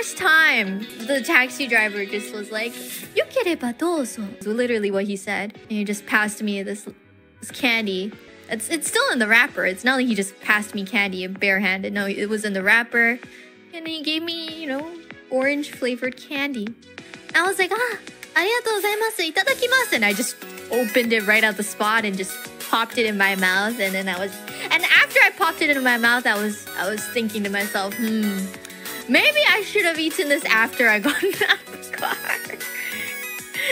first time, the taxi driver just was like, "Yokereba dozo." So literally what he said. And he just passed me this candy. It's still in the wrapper. It's not like he just passed me candy barehanded. No, it was in the wrapper. And he gave me, orange flavored candy. I was like, arigatou gozaimasu, itadakimasu. And I just opened it right out the spot and just popped it in my mouth. And then and after I popped it in my mouth, I was thinking to myself, maybe I should have eaten this after I got out of the car.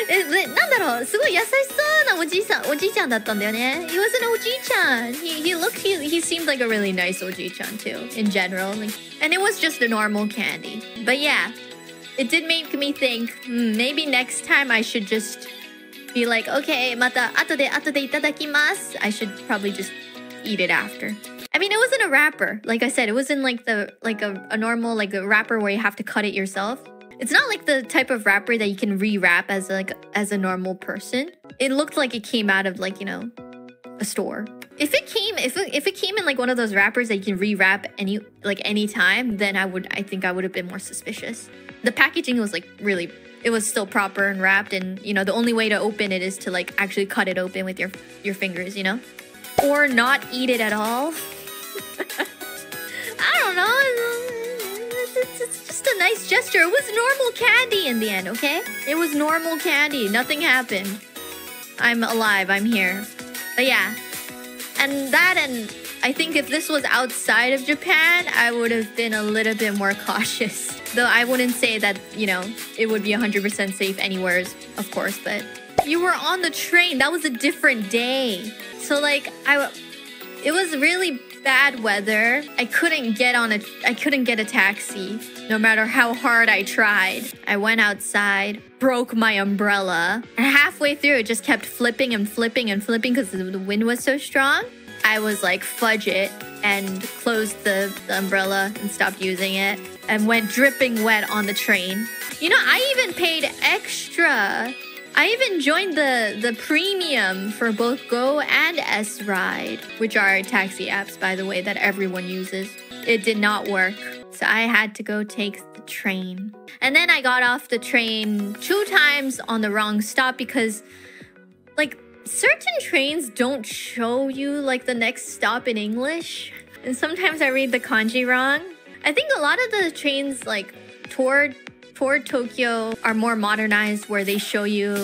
なんだろう、すごい優しそうなおじいちゃんだったんだよね。He wasn't an おじいちゃん. He seemed like a really nice おじいちゃん too, in general. And it was just a normal candy. But yeah, it did make me think, maybe next time I should just be like, okay, また後でいただきます. I should probably just eat it after. I mean, it wasn't a wrapper. Like I said, it wasn't like a normal like a wrapper where you have to cut it yourself. It's not like the type of wrapper that you can rewrap as a normal person. It looked like it came out of a store. If it came in like one of those wrappers that you can rewrap any time, then I think I would have been more suspicious. The packaging was it was still proper and wrapped, and the only way to open it is to actually cut it open with your fingers, or not eat it at all. I don't know. It's just a nice gesture. It was normal candy in the end, okay? It was normal candy. Nothing happened. I'm alive. I'm here. But yeah. And I think if this was outside of Japan, I would have been a little bit more cautious. Though I wouldn't say that, it would be 100% safe anywhere, of course. But you were on the train. That was a different day. So it was really bad weather. I couldn't get a taxi no matter how hard I tried. I went outside, broke my umbrella, and halfway through it just kept flipping and flipping and flipping because the wind was so strong. I was like, fudge it, and closed the umbrella and stopped using it and went dripping wet on the train. I even paid extra. I even joined the premium for both Go and S Ride, which are taxi apps, by the way, that everyone uses. It did not work, so I had to go take the train. And then I got off the train 2 times on the wrong stop because, certain trains don't show you, the next stop in English. And sometimes I read the kanji wrong. I think a lot of the trains, toward Tokyo are more modernized, where they show you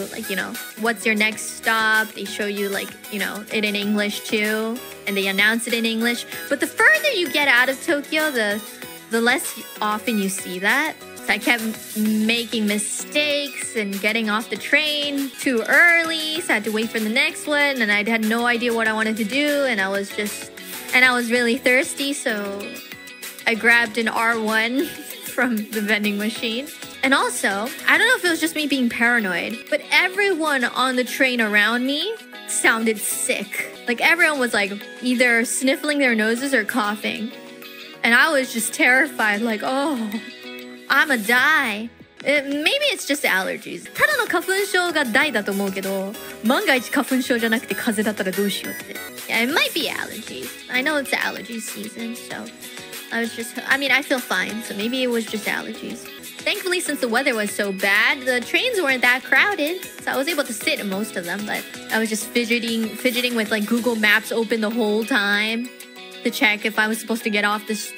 what's your next stop. They show you it in English too, and they announce it in English. But the further you get out of Tokyo, the less often you see that. So I kept making mistakes and getting off the train too early, so I had to wait for the next one, and I had no idea what I wanted to do, and I was really thirsty, so I grabbed an R1 from the vending machine. And also, I don't know if it was just me being paranoid, but everyone on the train around me sounded sick. Everyone was either sniffling their noses or coughing. And I was just terrified, oh, I'ma die. Maybe it's just allergies. ただの花粉症が大だと思うけど、万が一花粉症じゃなくて風邪だったらどうしようって。Yeah, it might be allergies. I know it's allergy season, so I feel fine, so maybe it was just allergies. Thankfully, since the weather was so bad, the trains weren't that crowded, so I was able to sit in most of them, but I was just fidgeting with Google Maps open the whole time to check if I was supposed to get off this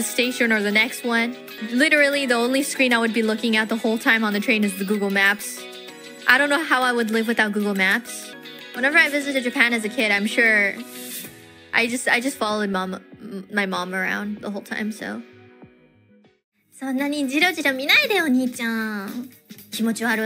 station or the next one. Literally, the only screen I would be looking at the whole time on the train is the Google Maps. I don't know how I would live without Google Maps. Whenever I visited Japan as a kid, I'm sure I just followed my mom around the whole time, so. そんなにジロジロ見ないでお兄ちゃん。気持ち悪い。